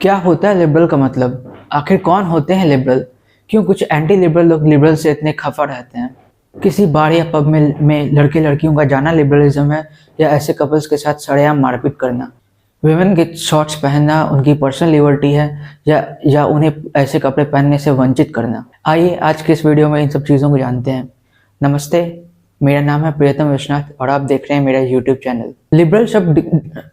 क्या होता है लिबरल का मतलब? आखिर कौन होते हैं लिबरल? क्यों कुछ एंटी लिबरल लोग लिबरल से इतने खफा रहते हैं? किसी बार या पब में लड़के लड़कियों का जाना लिबरलिज्म है, या ऐसे कपल्स के साथ सरेआम मारपीट करना? विमेन के शॉर्ट्स पहनना उनकी पर्सनल लिबर्टी है, या उन्हें ऐसे कपड़े पहनने से वंचित करना? आइए आज के इस वीडियो में इन सब चीज़ों को जानते हैं। नमस्ते, मेरा नाम है प्रियतम विश्वनाथ और आप देख रहे हैं मेरा यूट्यूब चैनल। लिबरल शब्द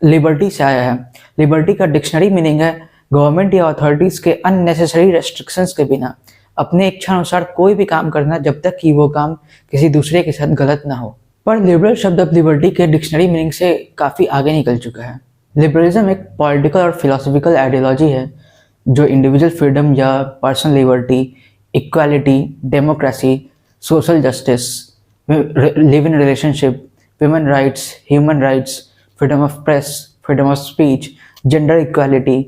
लिबर्टी से आया है। लिबर्टी का डिक्शनरी मीनिंग है गवर्नमेंट या अथॉरिटीज़ के अननेसेसरी रेस्ट्रिक्शंस के बिना अपने इच्छा अनुसार कोई भी काम करना, जब तक कि वो काम किसी दूसरे के साथ गलत ना हो। पर लिबरल शब्द अब लिबर्टी के डिक्शनरी मीनिंग से काफ़ी आगे निकल चुका है। लिबरलिज्म एक पॉलिटिकल और फिलोसॉफिकल आइडियोलॉजी है जो इंडिविजुअल फ्रीडम या personal liberty, equality, democracy, social justice, live in relationship, women rights, human rights, freedom of press, freedom of speech, gender equality,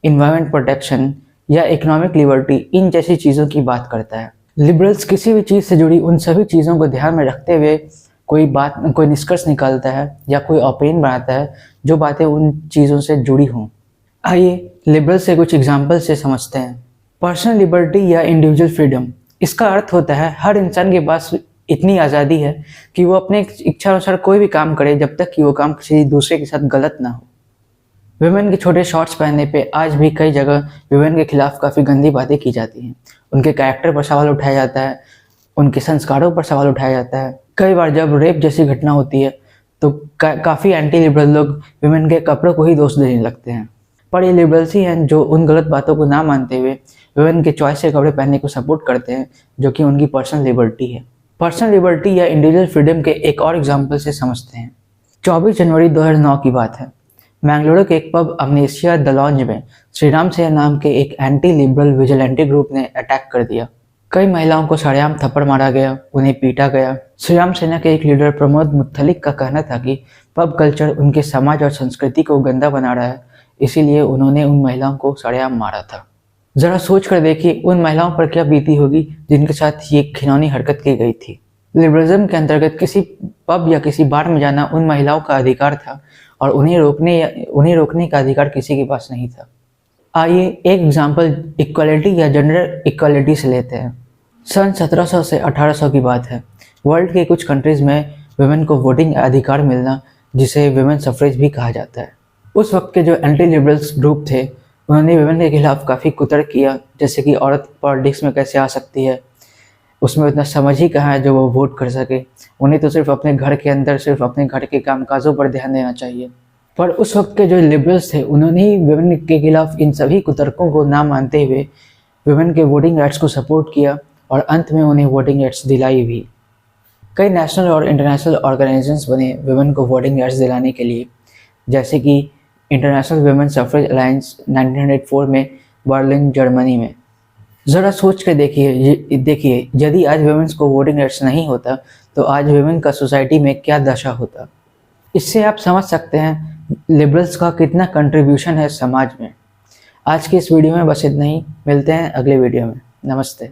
environment protection या इकोनॉमिक लिबर्टी, इन जैसी चीज़ों की बात करता है। लिबरल्स किसी भी चीज़ से जुड़ी उन सभी चीज़ों को ध्यान में रखते हुए कोई निष्कर्ष निकालता है या कोई ओपिनियन बनाता है जो बातें उन चीज़ों से जुड़ी हों। आइए लिबरल से कुछ एग्जाम्पल से समझते हैं। पर्सनल लिबर्टी या इंडिविजुअल फ्रीडम, इसका अर्थ होता है हर इंसान के पास इतनी आज़ादी है कि वो अपने इच्छा अनुसार कोई भी काम करे, जब तक कि वो काम किसी दूसरे के साथ गलत ना हो। विमेन के छोटे शॉर्ट्स पहनने पे आज भी कई जगह विमेन के खिलाफ काफ़ी गंदी बातें की जाती हैं। उनके कैरेक्टर पर सवाल उठाया जाता है, उनके संस्कारों पर सवाल उठाया जाता है। कई बार जब रेप जैसी घटना होती है तो काफ़ी एंटी लिबरल लोग विमेन के कपड़ों को ही दोष देने लगते हैं। पर ये लिबरल्स ही हैं जो उन गलत बातों को ना मानते हुए विमेन के चॉइस से कपड़े पहनने को सपोर्ट करते हैं, जो कि उनकी पर्सनल लिबर्टी है। पर्सनल लिबर्टी या इंडिविजुअल फ्रीडम के एक और एग्जाम्पल से समझते हैं। 24 जनवरी 2009 की बात है। मैंगलोर के एक पब अमनेशिया द लॉन्ज में श्रीराम सेना नाम के एक एंटी लिबरल विजिलेंटी ग्रुप ने अटैक कर दिया। कई महिलाओं को सरेआम थप्पड़ मारा गया, उन्हें पीटा गया। श्रीराम सेना के एक लीडर प्रमोद मुत्तलिक का कहना था कि पब कल्चर उनके समाज और संस्कृति को गंदा बना रहा है, इसीलिए उन्होंने उन महिलाओं को सरेआम मारा था। जरा सोच कर देखिए उन महिलाओं पर क्या बीती होगी जिनके साथ ये घिनौनी हरकत की गई थी। लिबरलिज्म के अंतर्गत किसी पब या किसी बार में जाना उन महिलाओं का अधिकार था और उन्हें रोकने का अधिकार किसी के पास नहीं था। आइए एक एग्जाम्पल इक्वालिटी या जेंडर इक्वालिटी से लेते हैं। सन 1700 से 1800 की बात है। वर्ल्ड के कुछ कंट्रीज में वुमेन को वोटिंग अधिकार मिलना, जिसे वुमेन सफ्रेज भी कहा जाता है। उस वक्त के जो एंटी लिबरल्स ग्रुप थे उन्होंने वुमेन के खिलाफ काफ़ी कुतर्क किया, जैसे कि औरत पॉलिटिक्स में कैसे आ सकती है, उसमें उतना समझ ही कहाँ है जो वो वोट कर सके, उन्हें तो सिर्फ अपने घर के अंदर सिर्फ अपने घर के कामकाजों पर ध्यान देना चाहिए। पर उस वक्त के जो लिबरल्स थे उन्होंने ही वुमेन के खिलाफ इन सभी कुतर्कों को ना मानते हुए वुमेन के वोटिंग राइट्स को सपोर्ट किया और अंत में उन्हें वोटिंग राइट्स दिलाई भी। कई नेशनल और इंटरनेशनल ऑर्गेनाइजेशंस बने वुमेन को वोटिंग राइट्स दिलाने के लिए, जैसे कि इंटरनेशनल वुमेन सफ्रेज अलायंस 1904 में बर्लिन जर्मनी में। ज़रा सोच कर देखिए यदि आज वुमेन्स को वोटिंग राइट्स नहीं होता तो आज वुमेन का सोसाइटी में क्या दशा होता। इससे आप समझ सकते हैं लिबरल्स का कितना कंट्रीब्यूशन है समाज में। आज की इस वीडियो में बस इतना ही, मिलते हैं अगले वीडियो में। नमस्ते।